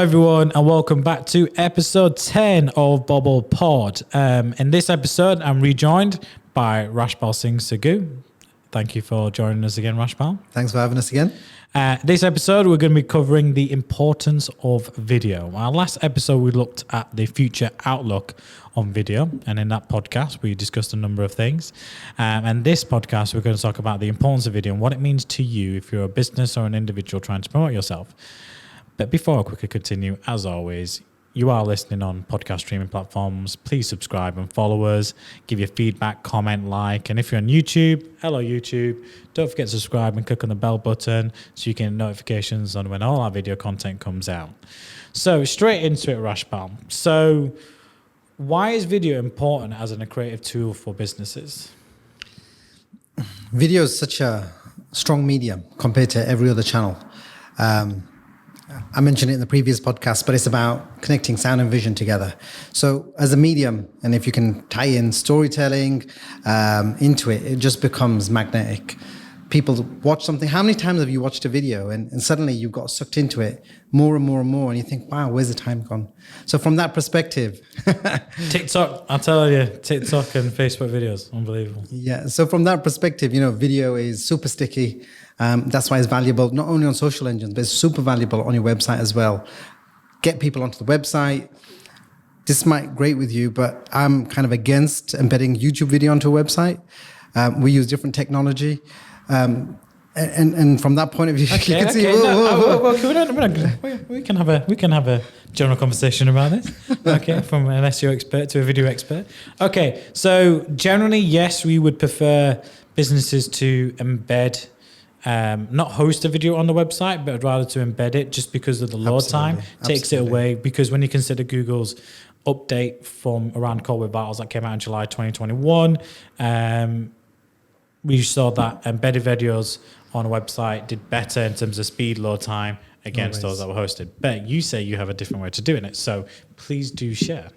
everyone, and welcome back to episode 10 of Bobble Pod. In this episode, I'm rejoined by Rashpal Singh Sagoo. Thank you for joining us again, Rashpal. Thanks for having us again. This episode, we're going to be covering the importance of video. Our last episode, we looked at the future outlook on video, and in that podcast, we discussed a number of things. And this podcast, we're going to talk about the importance of video and what it means to you if you're a business or an individual trying to promote yourself. But before I quickly continue, as always, you are listening on podcast streaming platforms. Please subscribe and follow us. Give your feedback, comment, like. And if you're on YouTube, hello YouTube. Don't forget to subscribe and click on the bell button so you can get notifications on when all our video content comes out. So straight into it, Rashpal. So why is video important as a creative tool for businesses? Video is such a strong medium compared to every other channel. I mentioned it in the previous podcast, but it's about connecting sound and vision together. So as a medium, and if you can tie in storytelling into it, it just becomes magnetic. People watch something. How many times have you watched a video and suddenly you got sucked into it more and more and more, and you think, wow, where's the time gone? So from that perspective... TikTok, I'll tell you, TikTok and Facebook videos, unbelievable. Yeah, so from that perspective, video is super sticky. That's why it's valuable, not only on social engines, but it's super valuable on your website as well. Get people onto the website. This might grate with you, but I'm kind of against embedding YouTube video onto a website. We use different technology. And from that point of view, you can see. We can have a general conversation about this. Okay, from an SEO expert to a video expert. Okay, so generally, yes, we would prefer businesses to embed, not host a video on the website, but rather to embed it, just because of the load time takes it away. Because when you consider Google's update from around Call with Vitals that came out in July 2021. We saw that embedded videos on a website did better in terms of speed, load time against those that were hosted. But you say you have a different way to doing it. So please do share.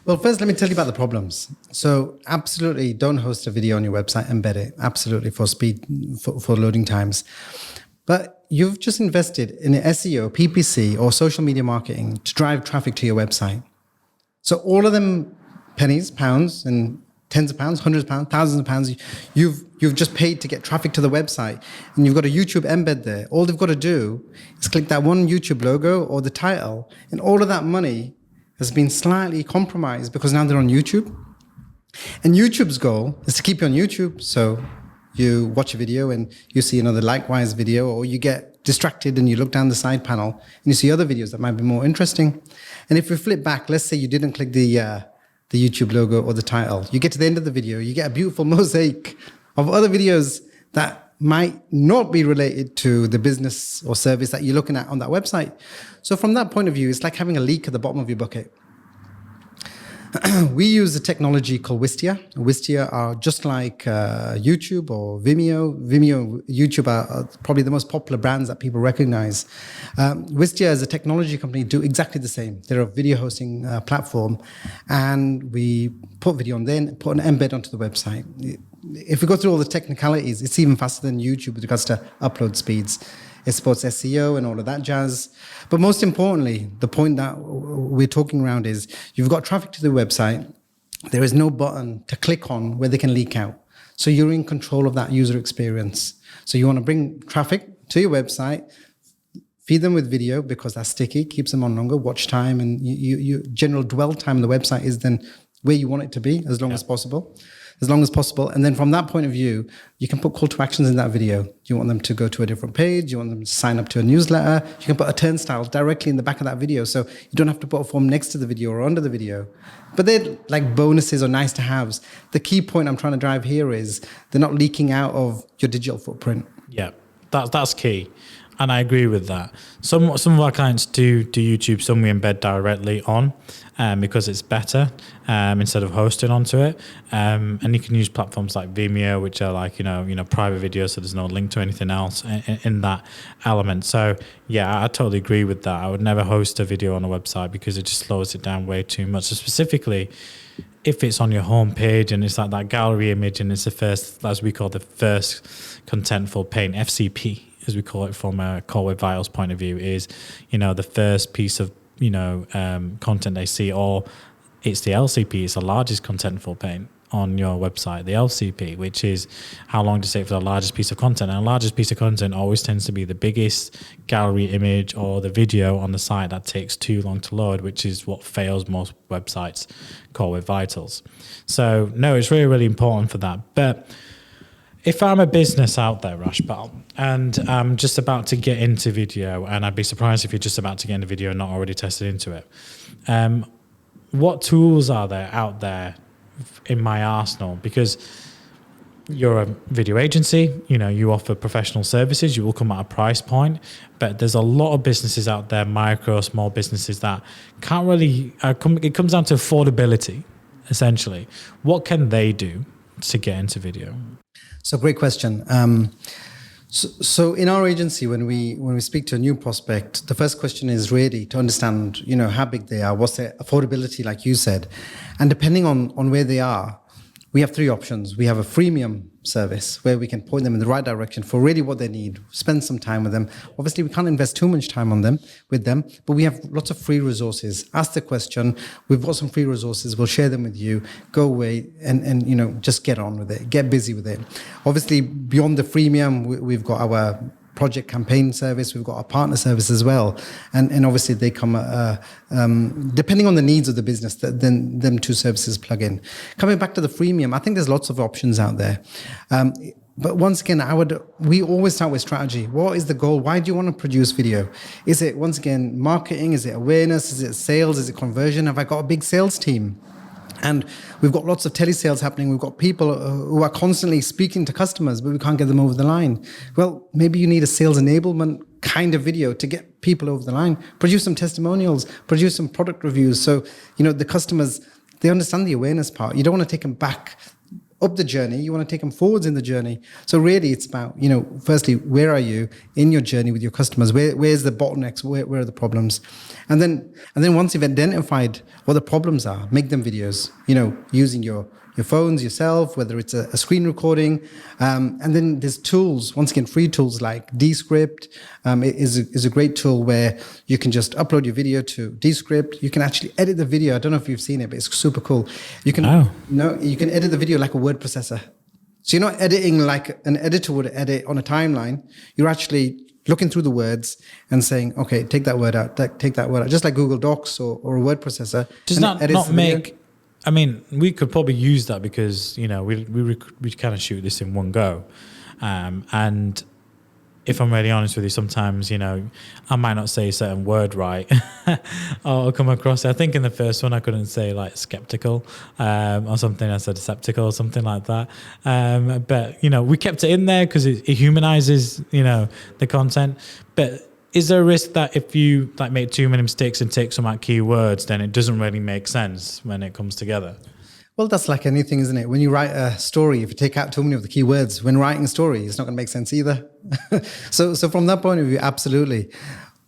Well, first, let me tell you about the problems. So absolutely don't host a video on your website, embed it. Absolutely for speed, for loading times. But you've just invested in SEO, PPC, or social media marketing to drive traffic to your website. So all of them pennies, pounds, and tens of pounds, hundreds of pounds, thousands of pounds, you've just paid to get traffic to the website, and you've got a YouTube embed there. All they've got to do is click that one YouTube logo or the title, and all of that money has been slightly compromised because now they're on YouTube. And YouTube's goal is to keep you on YouTube. So you watch a video and you see another likewise video, or you get distracted and you look down the side panel and you see other videos that might be more interesting. And if we flip back, let's say you didn't click the YouTube logo or the title. You get to the end of the video, you get a beautiful mosaic of other videos that might not be related to the business or service that you're looking at on that website. So from that point of view, it's like having a leak at the bottom of your bucket. We use a technology called Wistia. Wistia are just like YouTube or Vimeo. Vimeo, YouTube are probably the most popular brands that people recognize. Wistia as a technology company do exactly the same. They're a video hosting platform, and we put video on there and put an embed onto the website. If we go through all the technicalities, it's even faster than YouTube with regards to upload speeds. It supports SEO and all of that jazz. But most importantly, the point that we're talking around is you've got traffic to the website. There is no button to click on where they can leak out. So you're in control of that user experience. So you want to bring traffic to your website, feed them with video because that's sticky, keeps them on longer, watch time, and you general dwell time on the website is then where you want it to be as long as possible. And then from that point of view, you can put call to actions in that video. You want them to go to a different page. You want them to sign up to a newsletter. You can put a turnstile directly in the back of that video. So you don't have to put a form next to the video or under the video. But they're like bonuses or nice to haves. The key point I'm trying to drive here is they're not leaking out of your digital footprint. Yeah, that's key. And I agree with that. Some of our clients do YouTube, some we embed directly on because it's better instead of hosting onto it. And you can use platforms like Vimeo, which are like, private videos, so there's no link to anything else in that element. So yeah, I totally agree with that. I would never host a video on a website because it just slows it down way too much. So specifically, if it's on your home page and it's like that gallery image and it's the first, as we call the first contentful paint, FCP, as we call it from a Call with Vitals point of view, is, the first piece of content they see, or it's the LCP, it's the largest contentful paint on your website, the LCP, which is how long does it take for the largest piece of content. And the largest piece of content always tends to be the biggest gallery image or the video on the site that takes too long to load, which is what fails most websites Core Web Vitals. So no, it's really, really important for that. But if I'm a business out there, Rashpal, and I'm just about to get into video, and I'd be surprised if you're just about to get into video and not already tested into it, what tools are there out there in my arsenal? Because you're a video agency, you offer professional services, you will come at a price point, but there's a lot of businesses out there, micro, small businesses that can't really, it comes down to affordability, essentially. What can they do to get into video? So great question. So in our agency, when we speak to a new prospect, the first question is really to understand, how big they are, what's their affordability, like you said. And depending on where they are, we have three options. We have a freemium service where we can point them in the right direction for really what they need, spend some time with them. Obviously, we can't invest too much time with them, but we have lots of free resources. Ask the question, we've got some free resources, we'll share them with you, go away and just get on with it, get busy with it. Obviously, beyond the freemium, we've got our project campaign service, we've got our partner service as well, and obviously they come depending on the needs of the business, then them two services plug in. Coming back to the freemium, I think there's lots of options out there, but once again, we always start with strategy. What is the goal? Why do you want to produce video? Is it, once again, marketing? Is it awareness? Is it sales? Is it conversion? Have I got a big sales team? And we've got lots of telesales happening. We've got people who are constantly speaking to customers, but we can't get them over the line. Well, maybe you need a sales enablement kind of video to get people over the line. Produce some testimonials, produce some product reviews. So, the customers, they understand the awareness part. You don't want to take them back up the journey, you want to take them forwards in the journey. So really it's about, firstly, where are you in your journey with your customers? Where's the bottlenecks? Where are the problems? And then once you've identified what the problems are, make them videos, using your phones yourself, whether it's a screen recording. And then there's tools, once again, free tools like Descript is a great tool where you can just upload your video to Descript. You can actually edit the video. I don't know if you've seen it, but it's super cool. You can you can edit the video like a word processor. So you're not editing like an editor would edit on a timeline. You're actually looking through the words and saying, okay, take that word out, take that word out, just like Google Docs or a word processor. Does that not make... I mean, we could probably use that because, we kind of shoot this in one go. And if I'm really honest with you, sometimes, I might not say a certain word right or come across it. I think in the first one, I couldn't say like skeptical or something. I said skeptical or something like that. But, we kept it in there because it humanizes, the content. But is there a risk that if you make too many mistakes and take some out keywords, then it doesn't really make sense when it comes together? Well, that's like anything, isn't it? When you write a story, if you take out too many of the keywords, when writing a story, it's not going to make sense either. So from that point of view, absolutely.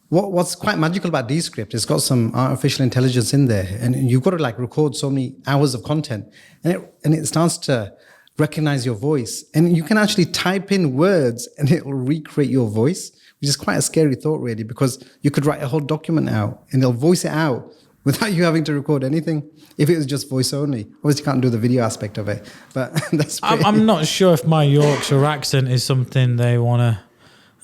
What's quite magical about Descript, it's got some artificial intelligence in there, and you've got to record so many hours of content, and it starts to recognize your voice, and you can actually type in words, and it will recreate your voice. Which is quite a scary thought, really, because you could write a whole document out and they'll voice it out without you having to record anything. If it was just voice only, obviously you can't do the video aspect of it. But that's pretty... I'm not sure if my Yorkshire accent is something they want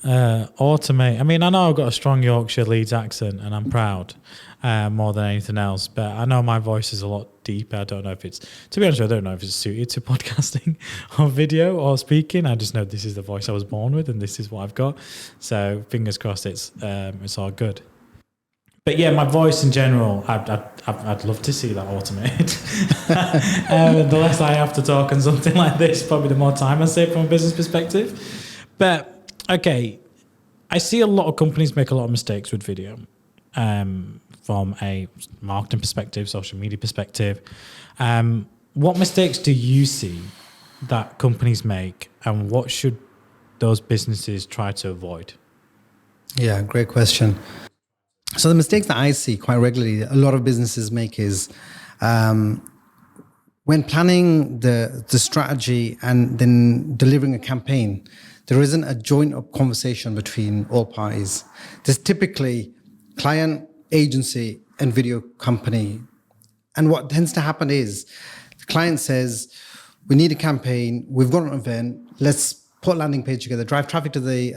to automate. I mean, I know I've got a strong Yorkshire Leeds accent, and I'm proud more than anything else. But I know my voice is a lot deeper. I don't know if it's, to be honest, I don't know if it's suited to podcasting or video or speaking. I just know this is the voice I was born with, and this is what I've got. So fingers crossed, it's all good. But yeah, my voice in general, I'd love to see that automated. The less I have to talk on something like this, probably the more time I save from a business perspective. But okay, I see a lot of companies make a lot of mistakes with video. From a marketing perspective, social media perspective. What mistakes do you see that companies make, and what should those businesses try to avoid? Yeah, great question. So the mistakes that I see quite regularly, a lot of businesses make is when planning the strategy and then delivering a campaign, there isn't a joint up conversation between all parties. There's typically client, agency and video company. And what tends to happen is the client says, we need a campaign, we've got an event, let's put a landing page together, drive traffic to the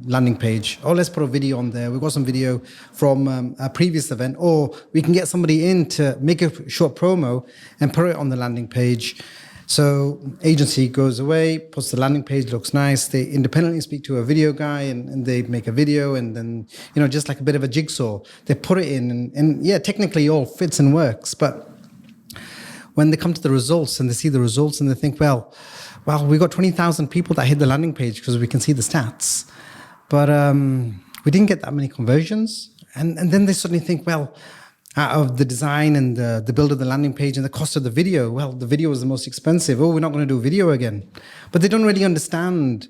landing page, or let's put a video on there. We've got some video from a previous event, or we can get somebody in to make a short promo and put it on the landing page. So agency goes away, puts the landing page, looks nice. They independently speak to a video guy and they make a video, and then, just like a bit of a jigsaw, they put it in and yeah, technically all fits and works. But when they come to the results and they see the results and they think, well, we got 20,000 people that hit the landing page because we can see the stats, but we didn't get that many conversions. And then they suddenly think, well, out of the design and the build of the landing page and the cost of the video, well, the video is the most expensive. Oh, we're not going to do video again. But they don't really understand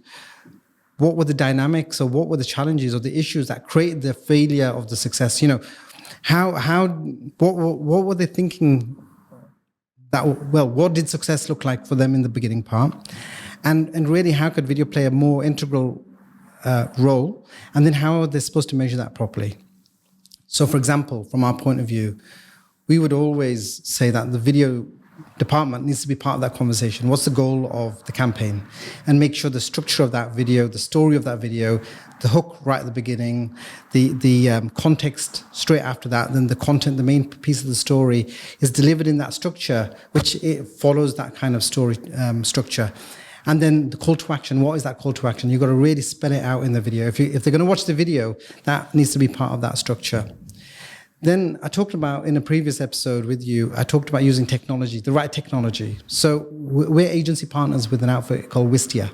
what were the dynamics or what were the challenges or the issues that created the failure of the success. What were they thinking? What did success look like for them in the beginning part? And really, how could video play a more integral role? And then how are they supposed to measure that properly? So, for example, from our point of view, we would always say that the video department needs to be part of that conversation. What's the goal of the campaign? And make sure the structure of that video, the story of that video, the hook right at the beginning, the context straight after that, then the content, the main piece of the story is delivered in that structure, which it follows that kind of story structure. And then the call to action, what is that call to action? You've got to really spell it out in the video. If they're going to watch the video, that needs to be part of that structure. Then I talked about, in a previous episode with you, I talked about using technology, the right technology. So we're agency partners with an outfit called Wistia.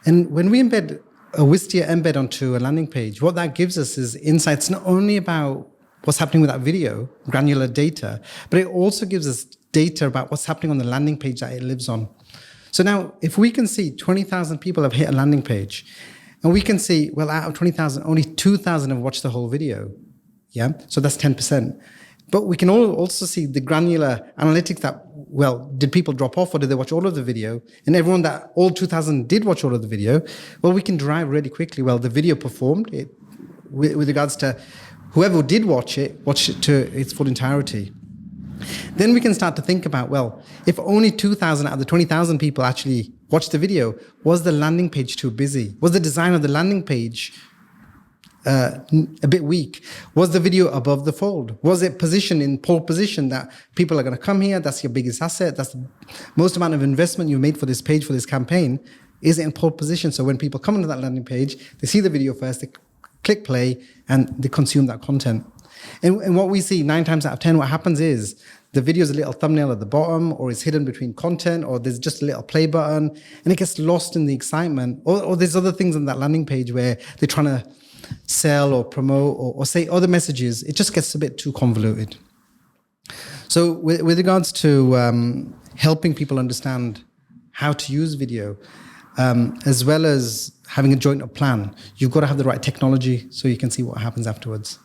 And when we embed a Wistia embed onto a landing page, what that gives us is insights not only about what's happening with that video, granular data, but it also gives us data about what's happening on the landing page that it lives on. So now, if we can see 20,000 people have hit a landing page, and we can see, well, out of 20,000, only 2,000 have watched the whole video, yeah? So that's 10%. But we can also see the granular analytics that, well, did people drop off or did they watch all of the video? And everyone that, all 2,000 did watch all of the video, well, we can derive really quickly, well, the video performed with regards to whoever did watch it to its full entirety. Then we can start to think about, well, if only 2,000 out of the 20,000 people actually watched the video, was the landing page too busy? Was the design of the landing page a bit weak? Was the video above the fold? Was it positioned in pole position that people are going to come here? That's your biggest asset. That's the most amount of investment you made for this page, for this campaign. Is it in pole position? So when people come into that landing page, they see the video first, they click play, and they consume that content. And what we see 9 times out of 10, what happens is the video is a little thumbnail at the bottom, or it's hidden between content, or there's just a little play button, and it gets lost in the excitement. Or there's other things on that landing page where they're trying to sell or promote or say other messages. It just gets a bit too convoluted. So with regards to helping people understand how to use video, as well as having a joint up plan, you've got to have the right technology so you can see what happens afterwards.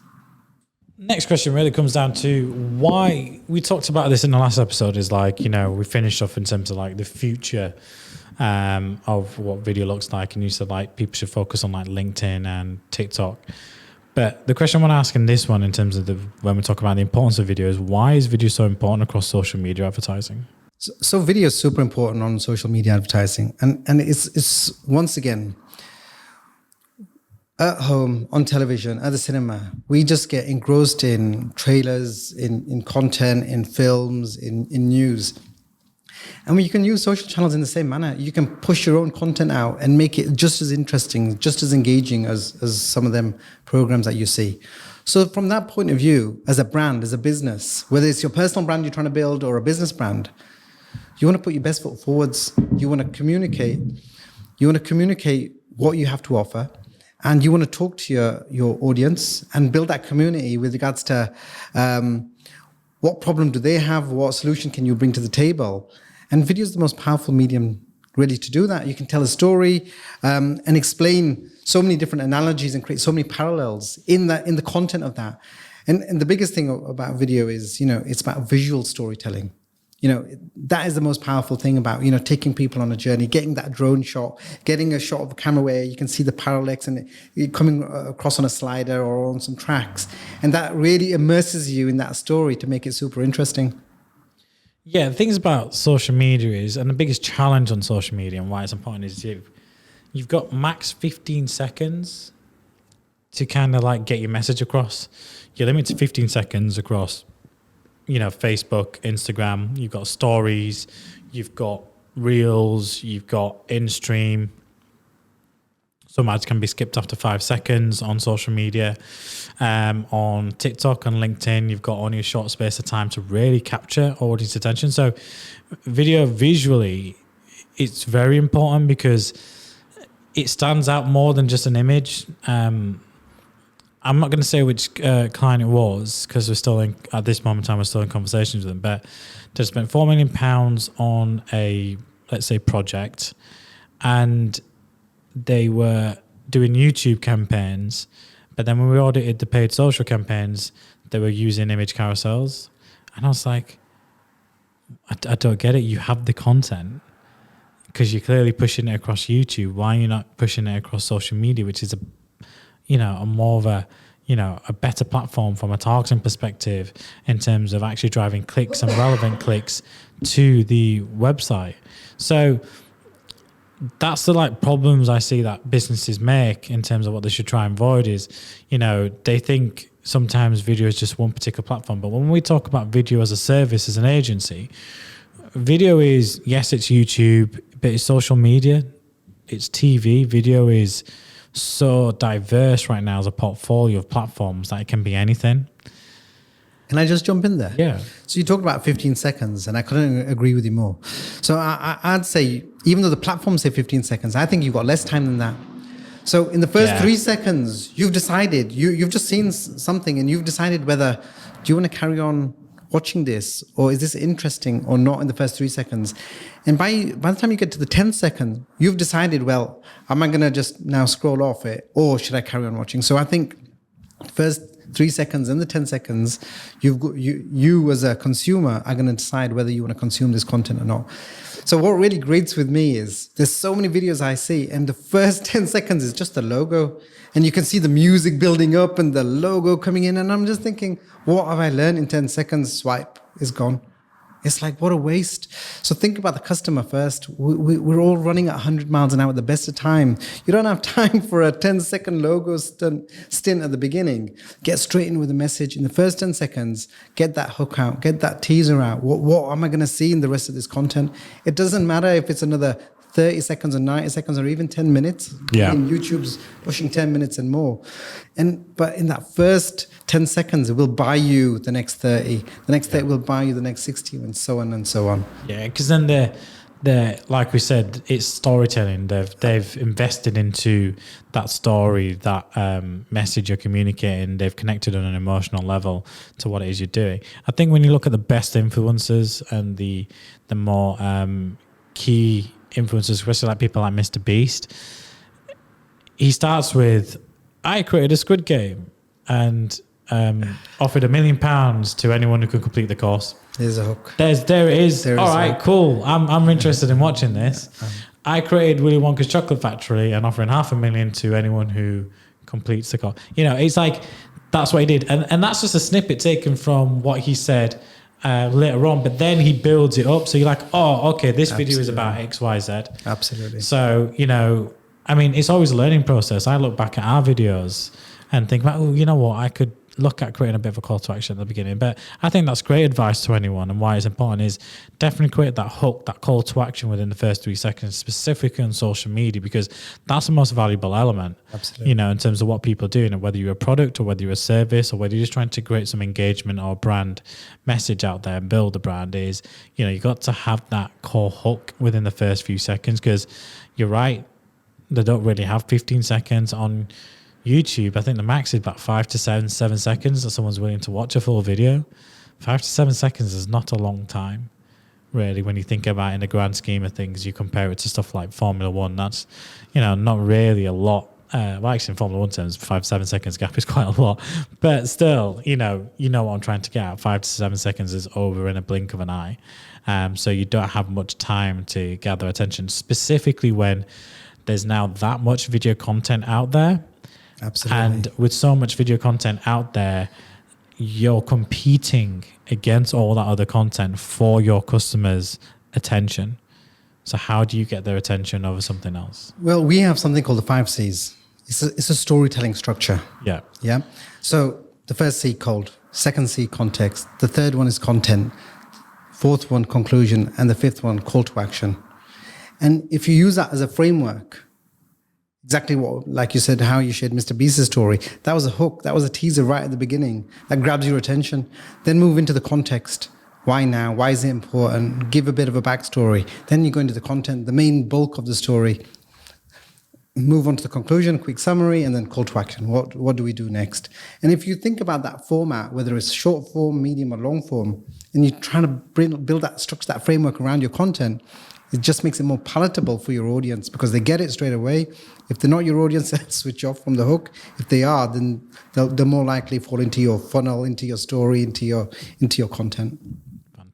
Next question really comes down to why we talked about this in the last episode is like, we finished off in terms of like the future of what video looks like. And you said like people should focus on like LinkedIn and TikTok. But the question I want to ask in this one in terms of when we talk about the importance of video is why is video so important across social media advertising? So video is super important on social media advertising. And it's once again, at home, on television, at the cinema, we just get engrossed in trailers, in content, in films, in news. And you can use social channels in the same manner. You can push your own content out and make it just as interesting, just as engaging as some of them programs that you see. So from that point of view, as a brand, as a business, whether it's your personal brand you're trying to build or a business brand, you want to put your best foot forwards. You want to communicate. You want to communicate what you have to offer. And you want to talk to your audience and build that community with regards to what problem do they have, what solution can you bring to the table. And video is the most powerful medium really to do that. You can tell a story and explain so many different analogies and create so many parallels in the content of that. And the biggest thing about video is, it's about visual storytelling. that is the most powerful thing about, taking people on a journey, getting that drone shot, getting a shot of a camera where you can see the parallax and it coming across on a slider or on some tracks. And that really immerses you in that story to make it super interesting. Yeah, the things about social media is, and the biggest challenge on social media and why it's important is you've got max 15 seconds to kind of like get your message across. You're limited to 15 seconds across, Facebook, Instagram. You've got stories, you've got reels, you've got in-stream. Some ads can be skipped after 5 seconds on social media. On TikTok and LinkedIn, you've got only a short space of time to really capture audience attention. So video visually, it's very important because it stands out more than just an image. I'm not going to say which client it was because at this moment in time, we're still in conversations with them, but they spent £4 million on a, let's say, project, and they were doing YouTube campaigns, but then when we audited the paid social campaigns, they were using image carousels. And I was like, I don't get it. You have the content because you're clearly pushing it across YouTube. Why are you not pushing it across social media, which is a more of a better platform from a targeting perspective in terms of actually driving clicks and relevant clicks to the website. So that's the problems I see that businesses make in terms of what they should try and avoid is, they think sometimes video is just one particular platform. But when we talk about video as a service, as an agency, video is, yes, it's YouTube, but it's social media, it's TV. Video is so diverse right now as a portfolio of platforms that it can be anything. Can I just jump in there? Yeah. So you talked about 15 seconds, and I couldn't agree with you more. So I'd say, even though the platforms say 15 seconds, I think you've got less time than that. So in the first 3 seconds, you've decided, you've just seen something, and you've decided whether, do you want to carry on watching this, or is this interesting or not in the first 3 seconds? And by the time you get to the 10th second, you've decided, well, am I going to just now scroll off it, or should I carry on watching? So I think first 3 seconds and the 10 seconds, you as a consumer are going to decide whether you want to consume this content or not. So what really grates with me is there's so many videos I see, and the first 10 seconds is just the logo, and you can see the music building up and the logo coming in, and I'm just thinking, what have I learned in 10 seconds? Swipe, is gone. It's like, what a waste. So think about the customer first. We're all running at 100 miles an hour at the best of time. You don't have time for a 10-second logo stint at the beginning. Get straight in with the message. In the first 10 seconds, get that hook out, get that teaser out. What am I going to see in the rest of this content? It doesn't matter if it's another 30 seconds or 90 seconds or even 10 minutes. Yeah. And YouTube's pushing 10 minutes and more. But in that first 10 seconds, it will buy you the next 30. The next 30 will buy you the next 60, and so on and so on. Yeah, because then they're like we said, it's storytelling. They've invested into that story, that message you're communicating. They've connected on an emotional level to what it is you're doing. I think when you look at the best influencers and the more key influencers, especially like people like Mr. Beast, he starts with, I created a Squid Game and offered £1 million to anyone who could complete the course. There's a hook. There it is. All right, cool. I'm interested in watching this. I created Willy Wonka's Chocolate Factory and offering £500,000 to anyone who completes the course. It's like, that's what he did. And that's just a snippet taken from what he said later on, but then he builds it up. So you're like, oh, okay, this video is about X, Y, Z. Absolutely. So, it's always a learning process. I look back at our videos and think about, oh, you know what, I could look at creating a bit of a call to action at the beginning. But I think that's great advice to anyone, and why it's important is definitely create that hook, that call to action within the first 3 seconds, specifically on social media, because that's the most valuable element. Absolutely. In terms of what people are doing, and whether you're a product or whether you're a service or whether you're just trying to create some engagement or brand message out there and build a brand, is, you got to have that core hook within the first few seconds, because you're right, they don't really have 15 seconds on YouTube. I think the max is about 5 to 7 seconds that someone's willing to watch a full video. 5 to 7 seconds is not a long time, really, when you think about it in the grand scheme of things. You compare it to stuff like Formula One, that's, not really a lot well, actually, in Formula One terms, 5 to 7 seconds gap is quite a lot. But still, you know what I'm trying to get at. 5 to 7 seconds is over in a blink of an eye. So you don't have much time to gather attention, specifically when there's now that much video content out there. Absolutely. And with so much video content out there, you're competing against all that other content for your customers' attention. So how do you get their attention over something else? Well, we have something called the 5 C's. It's a storytelling structure. Yeah. Yeah. So the first C, cold. Second C, context. The third one is content. Fourth one, conclusion. And the fifth one, call to action. And if you use that as a framework, exactly what, like you said, how you shared Mr. Beast's story, that was a hook. That was a teaser right at the beginning that grabs your attention. Then move into the context. Why now? Why is it important? Give a bit of a backstory. Then you go into the content, the main bulk of the story. Move on to the conclusion, quick summary, and then call to action. What do we do next? And if you think about that format, whether it's short form, medium, or long form, and you're trying to build that structure, that framework around your content, it just makes it more palatable for your audience because they get it straight away. If they're not your audience, they'll switch off from the hook. If they are, then they're more likely fall into your funnel, into your story, into your content.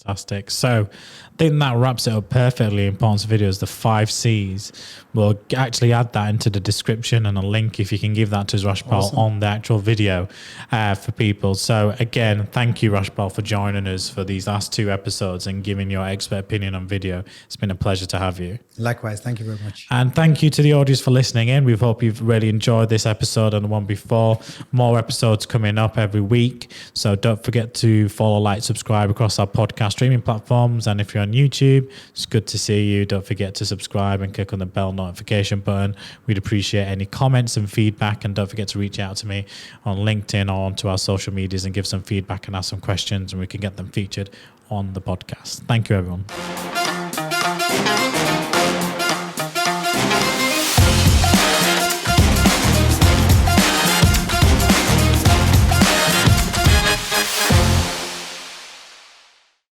Fantastic. So I think that wraps it up perfectly. Importance of videos, the 5 C's. We'll actually add that into the description and a link if you can give that to Rashpal Awesome. on the actual video for people. So again, thank you, Rashpal, for joining us for these last 2 episodes and giving your expert opinion on video. It's been a pleasure to have you. Likewise. Thank you very much. And thank you to the audience for listening in. We hope you've really enjoyed this episode and the one before. More episodes coming up every week. So don't forget to follow, like, subscribe across our podcast streaming platforms. And if you're on YouTube, it's good to see you. Don't forget to subscribe and click on the bell notification button. We'd appreciate any comments and feedback. And don't forget to reach out to me on LinkedIn or onto our social medias and give some feedback and ask some questions, and we can get them featured on the podcast. Thank you, everyone.